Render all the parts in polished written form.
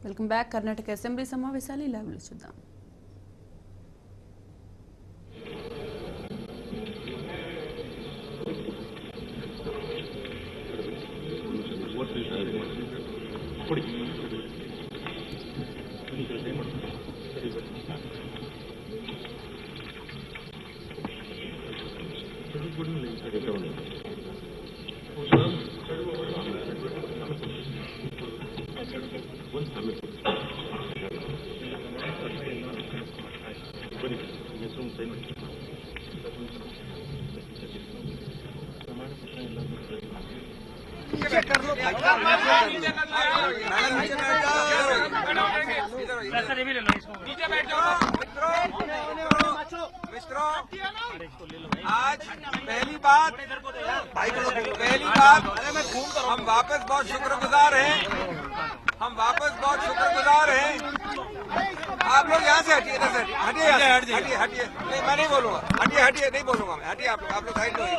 Welcome back. Karnataka assembly సమావేశాలు లైవ్లో చూద్దాం. मित्रों, आज पहली बात हम वापस बहुत शुक्रगुजार हैं। आप लोग यहाँ से हटिए ना सर, हटिए। नहीं, मैं नहीं बोलूंगा, हटिए नहीं बोलूंगा मैं, हटिए आप लोग साइड में।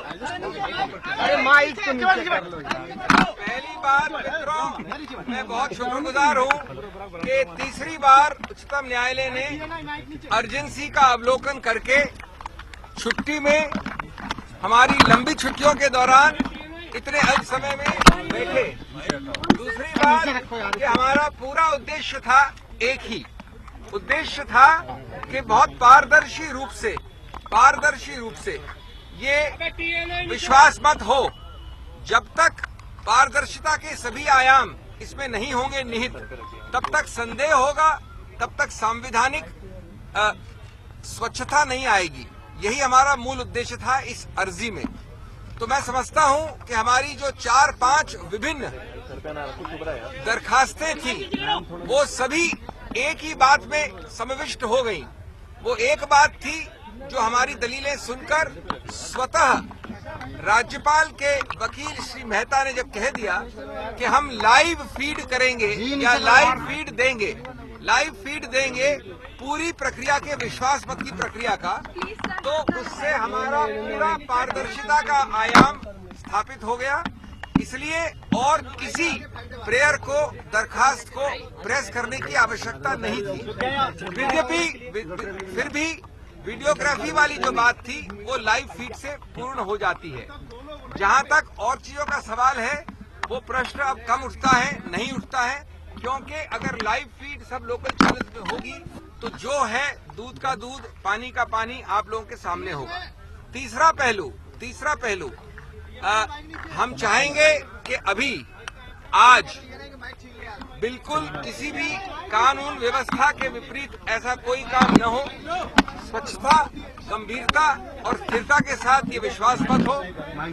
अरे माइक को नीचे कर लो। पहली बात मित्रों, मैं बहुत शुक्रगुजार हूँ कि तीसरी बार उच्चतम न्यायालय ने अर्जेंसी का अवलोकन करके छुट्टी में हमारी लंबी छुट्टियों के दौरान इतने अल्प समय में बैठे। दूसरी बात कि हमारा पूरा उद्देश्य था एक ही उद्देश्य था कि बहुत पारदर्शी रूप से ये विश्वास मत हो जब तक पारदर्शिता के सभी आयाम इसमें नहीं होंगे निहित, तब तक संदेह होगा, तब तक संवैधानिक स्वच्छता नहीं आएगी। यही हमारा मूल उद्देश्य था इस अर्जी में। तो मैं समझता हूं कि हमारी जो 4-5 विभिन्न दरखास्तें थी वो सभी एक ही बात में समाविष्ट हो गई। वो एक बात थी जो हमारी दलीलें सुनकर स्वतः राज्यपाल के वकील श्री मेहता ने जब कह दिया कि हम लाइव फीड करेंगे या लाइव फीड देंगे पूरी प्रक्रिया के विश्वास मत की प्रक्रिया का, तो उससे हमारा पूरा पारदर्शिता का आयाम स्थापित हो गया। इसलिए और किसी प्रेयर को दरखास्त को प्रेस करने की आवश्यकता नहीं थी। फिर भी वीडियोग्राफी वाली जो बात थी वो लाइव फीड से पूर्ण हो जाती है। जहां तक और चीजों का सवाल है वो प्रश्न अब कम उठता है, नहीं उठता है, क्योंकि अगर लाइव फीड सब लोकल चैनल में होगी तो जो है दूध का दूध, पानी का पानी आप लोगों के सामने होगा। तीसरा पहलू हम चाहेंगे कि अभी आज बिल्कुल किसी भी कानून व्यवस्था के विपरीत ऐसा कोई काम न हो। स्वच्छता, गंभीरता और स्थिरता के साथ ये विश्वास मत हो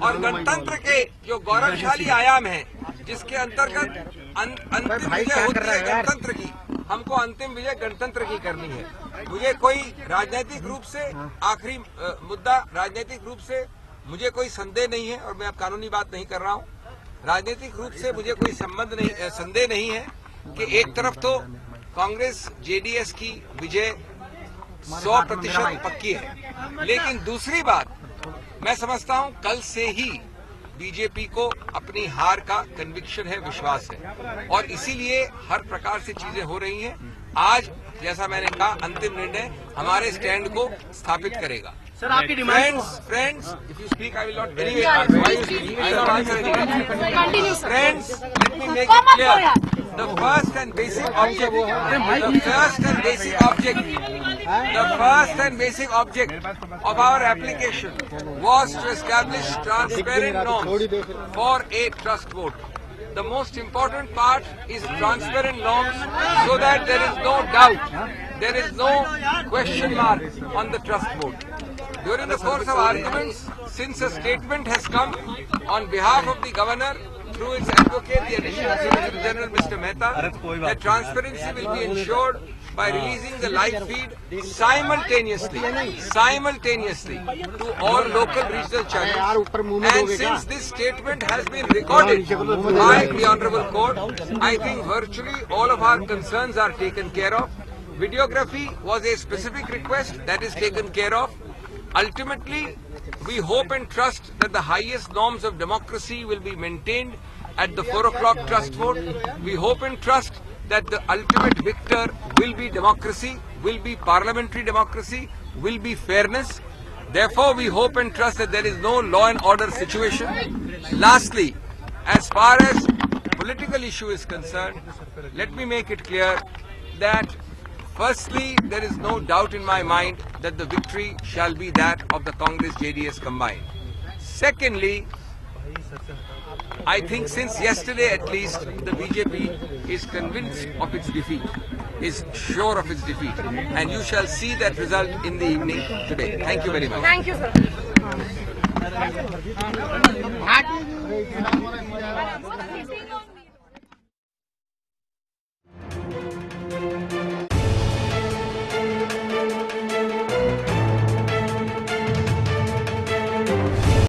और गणतंत्र के जो गौरवशाली आयाम है जिसके अंतर्गत अंतिम विजय होती है गणतंत्र की, हमको अंतिम विजय गणतंत्र की करनी है। मुझे कोई राजनीतिक रूप से आखिरी मुद्दा राजनीतिक रूप से मुझे कोई संदेह नहीं है और मैं अब कानूनी बात नहीं कर रहा हूँ। राजनीतिक रूप से मुझे कोई संदेह नहीं है कि एक तरफ तो कांग्रेस जेडीएस की विजय 100% पक्की है, लेकिन दूसरी बात मैं समझता हूँ कल से ही बीजेपी को अपनी हार का कन्विक्शन है, विश्वास है, और इसीलिए हर प्रकार से चीजें हो रही हैं। आज जैसा मैंने कहा अंतिम निर्णय हमारे स्टैंड को स्थापित करेगा। सर आपकी demand friends, if you speak I will not anyway answer. Friends, let me make it clear, the first and basic object of our application was to establish transparent norms for a trust vote. The most important part is transparent norms so that there is no doubt, there is no question mark on the trust vote. During the course of arguments, since a statement has come on behalf of the governor through its advocate, the Additional Solicitor General Mr. Mehta, that transparency will be ensured by releasing the live feed simultaneously to all local regional channels. And since this statement has been recorded by the Honorable Court, I think virtually all of our concerns are taken care of. Videography was a specific request that is taken care of. Ultimately, we hope and trust that the highest norms of democracy will be maintained at the 4 o'clock trust vote. We hope and trust that the ultimate victor will be democracy, will be parliamentary democracy, will be fairness. Therefore, we hope and trust that there is no law and order situation. Lastly, as far as political issue is concerned, let me make it clear that firstly, there is no doubt in my mind that the victory shall be that of the Congress-JDS combined. Secondly, I think since yesterday at least, the BJP is convinced of its defeat, is sure of its defeat, and you shall see that result in the evening today. Thank you very much. Thank you, sir.